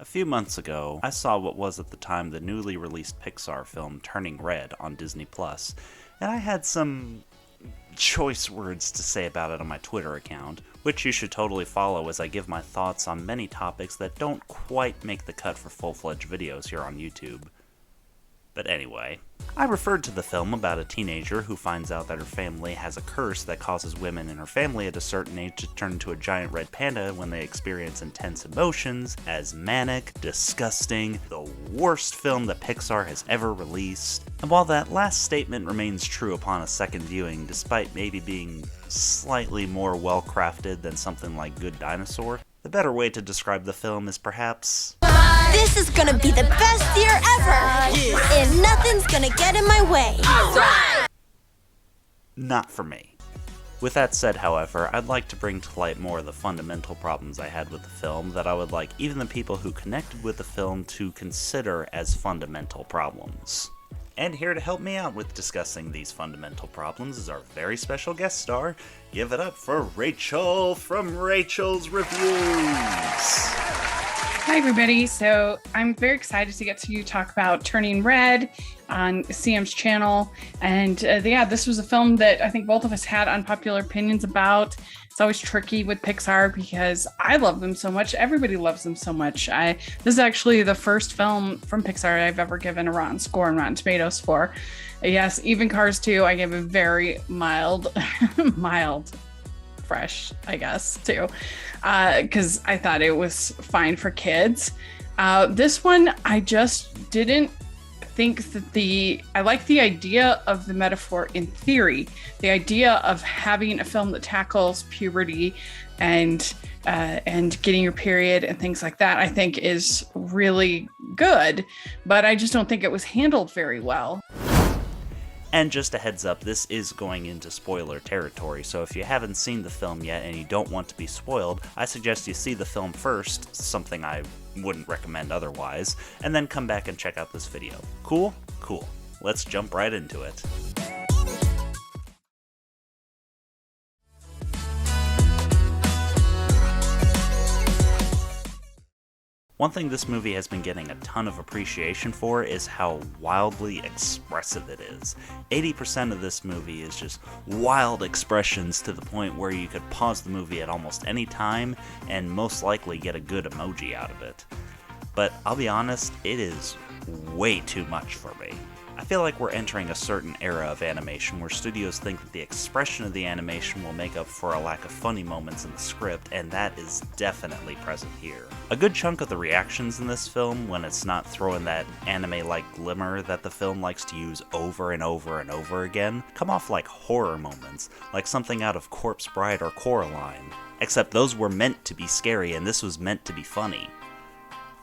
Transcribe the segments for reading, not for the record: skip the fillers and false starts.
A few months ago, I saw what was at the time the newly released Pixar film Turning Red on Disney+, and I had some choice words to say about it on my Twitter account, which you should totally follow as I give my thoughts on many topics that don't quite make the cut for full-fledged videos here on YouTube. But anyway, I referred to the film about a teenager who finds out that her family has a curse that causes women in her family at a certain age to turn into a giant red panda when they experience intense emotions as manic, disgusting, the worst film that Pixar has ever released. And while that last statement remains true upon a second viewing, despite maybe being slightly more well-crafted than something like Good Dinosaur, the better way to describe the film is perhaps... This is gonna be the best year ever! And nothing's gonna get in my way! Not for me. With that said, however, I'd like to bring to light more of the fundamental problems I had with the film that I would like even the people who connected with the film to consider as fundamental problems. And here to help me out with discussing these fundamental problems is our very special guest star. Give it up for Rachel from Rachel's Reviews! Hi everybody, so I'm very excited to get to talk about Turning Red on CM's channel, and this was a film that I think both of us had unpopular opinions about. It's always tricky with Pixar because I love them so much, everybody loves them so much. This is actually the first film from Pixar I've ever given a rotten score on Rotten Tomatoes for. Yes, even Cars 2, I gave a very mild fresh, I guess, too, because I thought it was fine for kids. This one, I just didn't think that I like the idea of the metaphor in theory, the idea of having a film that tackles puberty and getting your period and things like that, I think is really good, but I just don't think it was handled very well. And just a heads up, this is going into spoiler territory, so if you haven't seen the film yet and you don't want to be spoiled, I suggest you see the film first, something I wouldn't recommend otherwise, and then come back and check out this video. Cool? Cool. Let's jump right into it. One thing this movie has been getting a ton of appreciation for is how wildly expressive it is. 80% of this movie is just wild expressions to the point where you could pause the movie at almost any time and most likely get a good emoji out of it. But I'll be honest, it is way too much for me. I feel like we're entering a certain era of animation where studios think that the expression of the animation will make up for a lack of funny moments in the script, and that is definitely present here. A good chunk of the reactions in this film, when it's not throwing that anime-like glimmer that the film likes to use over and over and over again, come off like horror moments, like something out of Corpse Bride or Coraline. Except those were meant to be scary and this was meant to be funny.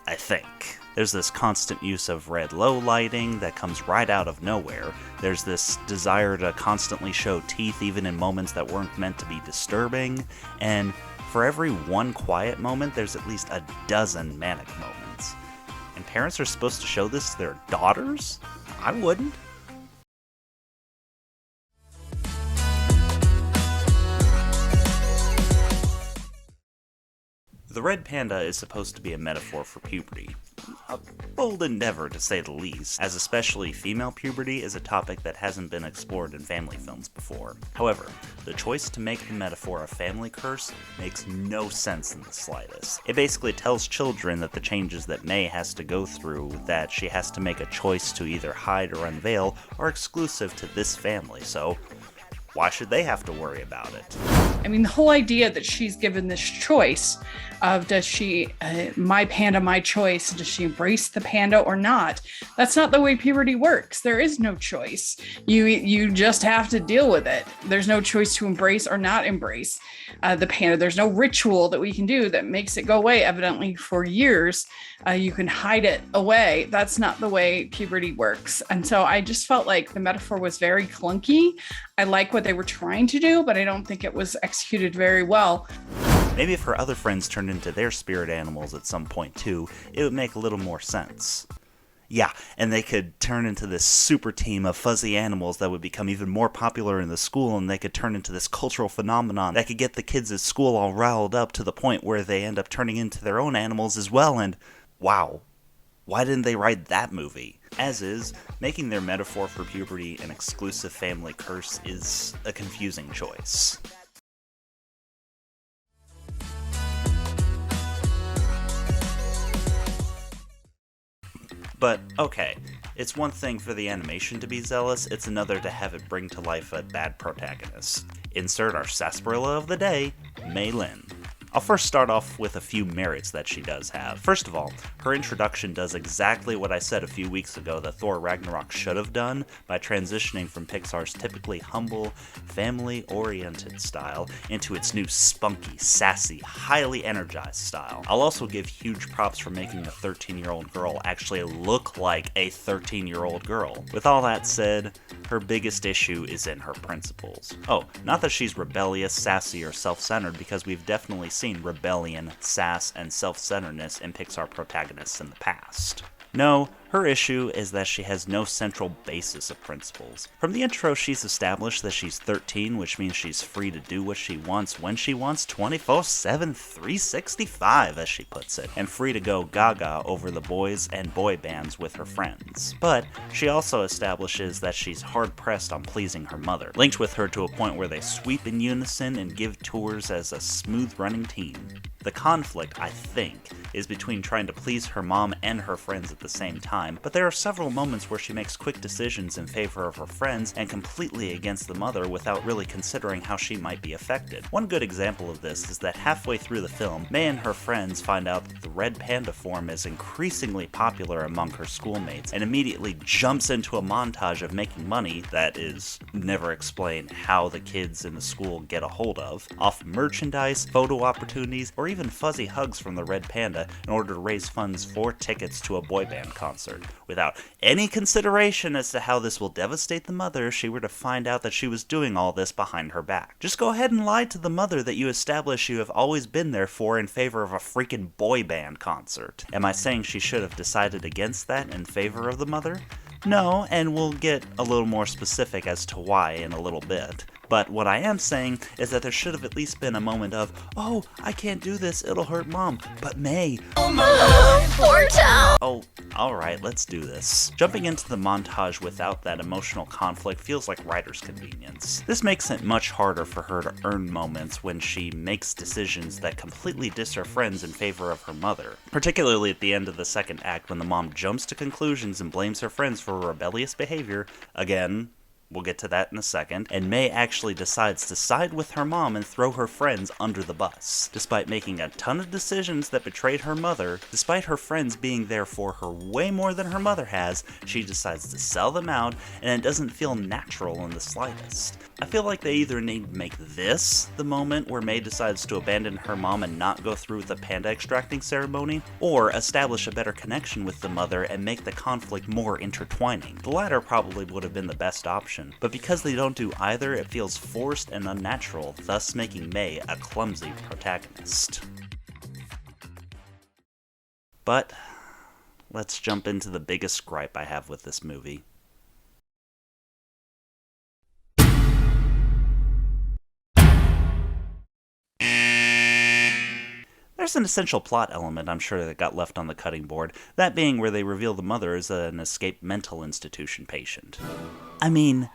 I think. There's this constant use of red low lighting that comes right out of nowhere. There's this desire to constantly show teeth even in moments that weren't meant to be disturbing. And for every one quiet moment, there's at least a dozen manic moments. And parents are supposed to show this to their daughters? I wouldn't. The red panda is supposed to be a metaphor for puberty. A bold endeavor, to say the least, as especially female puberty is a topic that hasn't been explored in family films before. However, the choice to make the metaphor a family curse makes no sense in the slightest. It basically tells children that the changes that May has to go through, that she has to make a choice to either hide or unveil, are exclusive to this family, so why should they have to worry about it? I mean, the whole idea that she's given this choice of does she, my panda, my choice, does she embrace the panda or not? That's not the way puberty works. There is no choice. You just have to deal with it. There's no choice to embrace or not embrace the panda. There's no ritual that we can do that makes it go away. Evidently, for years, you can hide it away. That's not the way puberty works. And so I just felt like the metaphor was very clunky. I like what they were trying to do, but I don't think it was executed very well. Maybe if her other friends turned into their spirit animals at some point too, it would make a little more sense. Yeah, and they could turn into this super team of fuzzy animals that would become even more popular in the school, and they could turn into this cultural phenomenon that could get the kids at school all riled up to the point where they end up turning into their own animals as well, and Wow. Why didn't they write that movie? As is, making their metaphor for puberty an exclusive family curse is a confusing choice. But, okay, it's one thing for the animation to be zealous, it's another to have it bring to life a bad protagonist. Insert our sarsaparilla of the day, Mei Lin. I'll first start off with a few merits that she does have. First of all, her introduction does exactly what I said a few weeks ago that Thor Ragnarok should have done by transitioning from Pixar's typically humble, family-oriented style into its new spunky, sassy, highly energized style. I'll also give huge props for making a 13-year-old girl actually look like a 13-year-old girl. With all that said, her biggest issue is in her principles. Oh, not that she's rebellious, sassy, or self-centered, because we've definitely seen rebellion, sass, and self-centeredness in Pixar protagonists in the past. No, her issue is that she has no central basis of principles. From the intro, she's established that she's 13, which means she's free to do what she wants, when she wants, 24/7, 365, as she puts it, and free to go gaga over the boys and boy bands with her friends. But she also establishes that she's hard-pressed on pleasing her mother, linked with her to a point where they sweep in unison and give tours as a smooth-running team. The conflict, I think, is between trying to please her mom and her friends at the same time, but there are several moments where she makes quick decisions in favor of her friends and completely against the mother without really considering how she might be affected. One good example of this is that halfway through the film, Mei and her friends find out that the red panda form is increasingly popular among her schoolmates, and immediately jumps into a montage of making money that is never explained how the kids in the school get a hold of, off merchandise, photo opportunities, or even fuzzy hugs from the red panda in order to raise funds for tickets to a boy band concert, without any consideration as to how this will devastate the mother if she were to find out that she was doing all this behind her back. Just go ahead and lie to the mother that you establish you have always been there for in favor of a freaking boy band concert. Am I saying she should have decided against that in favor of the mother? No, and we'll get a little more specific as to why in a little bit. But what I am saying is that there should have at least been a moment of, oh, I can't do this, it'll hurt mom, but Mei. Oh, alright, let's do this. Jumping into the montage without that emotional conflict feels like writer's convenience. This makes it much harder for her to earn moments when she makes decisions that completely diss her friends in favor of her mother. Particularly at the end of the second act when the mom jumps to conclusions and blames her friends for rebellious behavior. Again, we'll get to that in a second, and Mei actually decides to side with her mom and throw her friends under the bus. Despite making a ton of decisions that betrayed her mother, despite her friends being there for her way more than her mother has, she decides to sell them out, and it doesn't feel natural in the slightest. I feel like they either need to make this the moment where Mei decides to abandon her mom and not go through with the panda extracting ceremony, or establish a better connection with the mother and make the conflict more intertwining. The latter probably would have been the best option, but because they don't do either, it feels forced and unnatural, thus making Mei a clumsy protagonist. But let's jump into the biggest gripe I have with this movie. There's an essential plot element I'm sure that got left on the cutting board, that being where they reveal the mother is an escaped mental institution patient. I mean,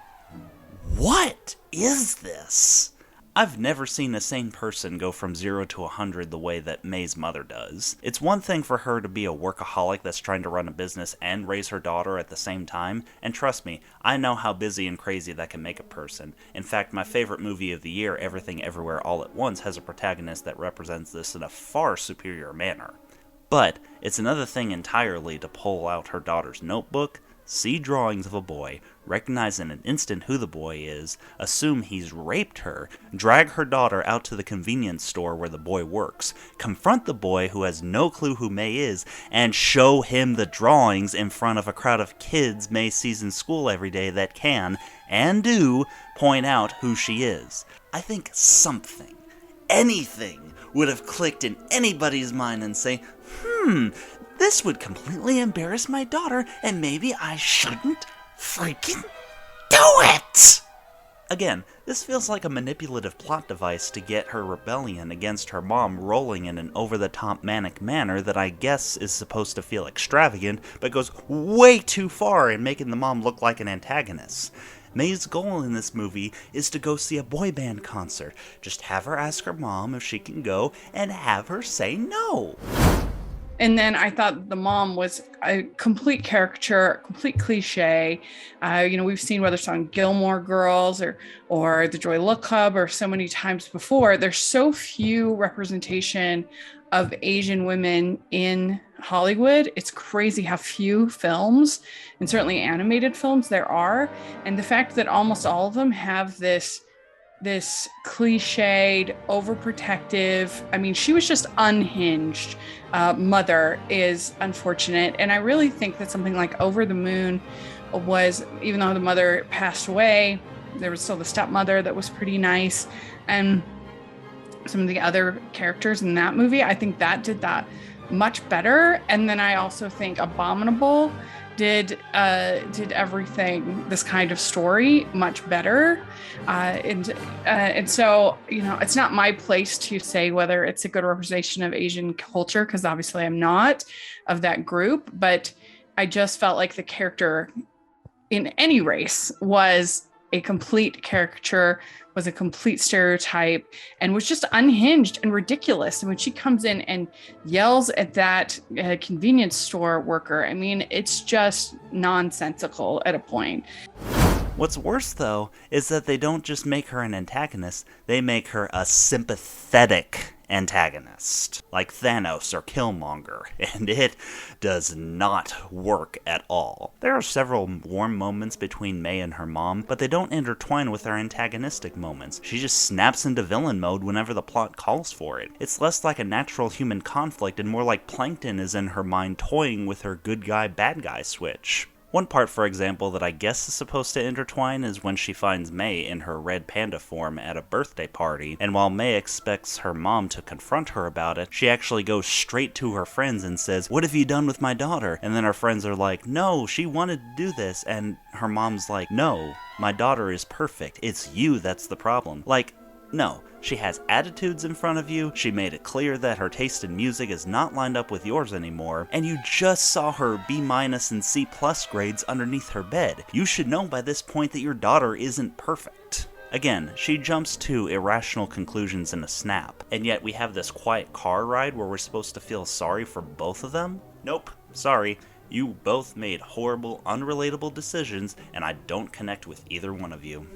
what is this? I've never seen a sane person go from 0 to 100 the way that Mei's mother does. It's one thing for her to be a workaholic that's trying to run a business and raise her daughter at the same time, and trust me, I know how busy and crazy that can make a person. In fact, my favorite movie of the year, Everything Everywhere All at Once, has a protagonist that represents this in a far superior manner. But it's another thing entirely to pull out her daughter's notebook, see drawings of a boy, recognize in an instant who the boy is, assume he's raped her, drag her daughter out to the convenience store where the boy works, confront the boy who has no clue who Mei is, and show him the drawings in front of a crowd of kids Mei sees in school every day that can, and do, point out who she is. I think something, anything, would have clicked in anybody's mind and say, this would completely embarrass my daughter, and maybe I shouldn't freaking do it! Again, this feels like a manipulative plot device to get her rebellion against her mom rolling in an over-the-top manic manner that I guess is supposed to feel extravagant, but goes way too far in making the mom look like an antagonist. May's goal in this movie is to go see a boy band concert. Just have her ask her mom if she can go, and have her say no. And then I thought the mom was a complete caricature, complete cliche. We've seen whether it's on Gilmore Girls or the Joy Luck Club or so many times before. There's so few representation of Asian women in Hollywood. It's crazy how few films, and certainly animated films, there are. And the fact that almost all of them have this cliched, overprotective, I mean, she was just unhinged mother is unfortunate. And I really think that something like Over the Moon was, even though the mother passed away, there was still the stepmother that was pretty nice. And some of the other characters in that movie, I think that did that much better. And then I also think Abominable did everything, this kind of story, much better. And so, it's not my place to say whether it's a good representation of Asian culture, because obviously I'm not of that group, but I just felt like the character in any race was a complete caricature, was a complete stereotype, and was just unhinged and ridiculous. And when she comes in and yells at that convenience store worker, I mean, it's just nonsensical at a point. What's worse, though, is that they don't just make her an antagonist, they make her a sympathetic antagonist, like Thanos or Killmonger, and it does not work at all. There are several warm moments between May and her mom, but they don't intertwine with her antagonistic moments. She just snaps into villain mode whenever the plot calls for it. It's less like a natural human conflict and more like Plankton is in her mind toying with her good guy, bad guy switch. One part, for example, that I guess is supposed to intertwine is when she finds May in her red panda form at a birthday party, and while May expects her mom to confront her about it, she actually goes straight to her friends and says, "What have you done with my daughter?" And then her friends are like, "No, she wanted to do this," and her mom's like, "No, my daughter is perfect, it's you that's the problem." Like, no, she has attitudes in front of you, she made it clear that her taste in music is not lined up with yours anymore, and you just saw her B- and C+ grades underneath her bed. You should know by this point that your daughter isn't perfect. Again, she jumps to irrational conclusions in a snap, and yet we have this quiet car ride where we're supposed to feel sorry for both of them? Nope, sorry. You both made horrible, unrelatable decisions, and I don't connect with either one of you.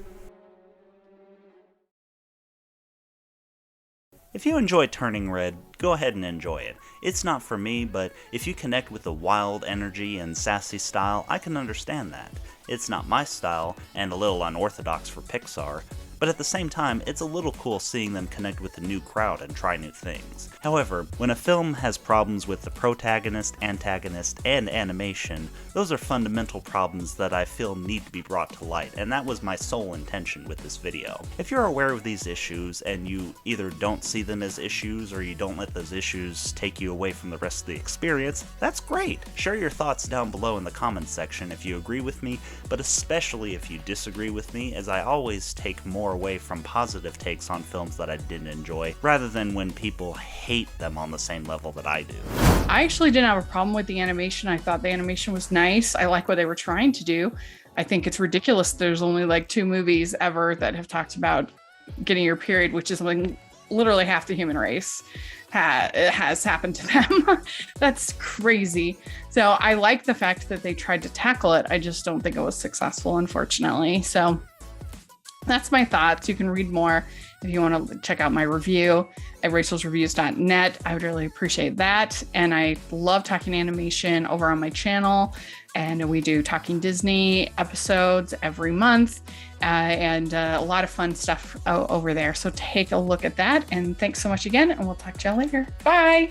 If you enjoy Turning Red, go ahead and enjoy it. It's not for me, but if you connect with the wild energy and sassy style, I can understand that. It's not my style, and a little unorthodox for Pixar, but at the same time, it's a little cool seeing them connect with a new crowd and try new things. However, when a film has problems with the protagonist, antagonist, and animation, those are fundamental problems that I feel need to be brought to light, and that was my sole intention with this video. If you're aware of these issues, and you either don't see them as issues, or you don't let those issues take you away from the rest of the experience, that's great! Share your thoughts down below in the comments section if you agree with me, but especially if you disagree with me, as I always take more away from positive takes on films that I didn't enjoy, rather than when people hate them on the same level that I do. I actually didn't have a problem with the animation. I thought the animation was nice. I like what they were trying to do. I think it's ridiculous there's only like 2 movies ever that have talked about getting your period, which is like literally half the human race has happened to them. That's crazy. So I like the fact that they tried to tackle it. I just don't think it was successful, unfortunately. So that's my thoughts. You can read more if you want to check out my review at rachelsreviews.net. I would really appreciate that. And I love talking animation over on my channel. And we do Talking Disney episodes every month and a lot of fun stuff over there. So take a look at that. And thanks so much again. And we'll talk to y'all later. Bye.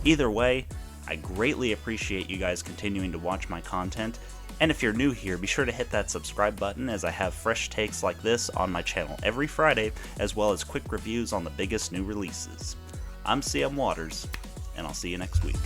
Either way, I greatly appreciate you guys continuing to watch my content. And if you're new here, be sure to hit that subscribe button, as I have fresh takes like this on my channel every Friday, as well as quick reviews on the biggest new releases. I'm CM Waters, and I'll see you next week.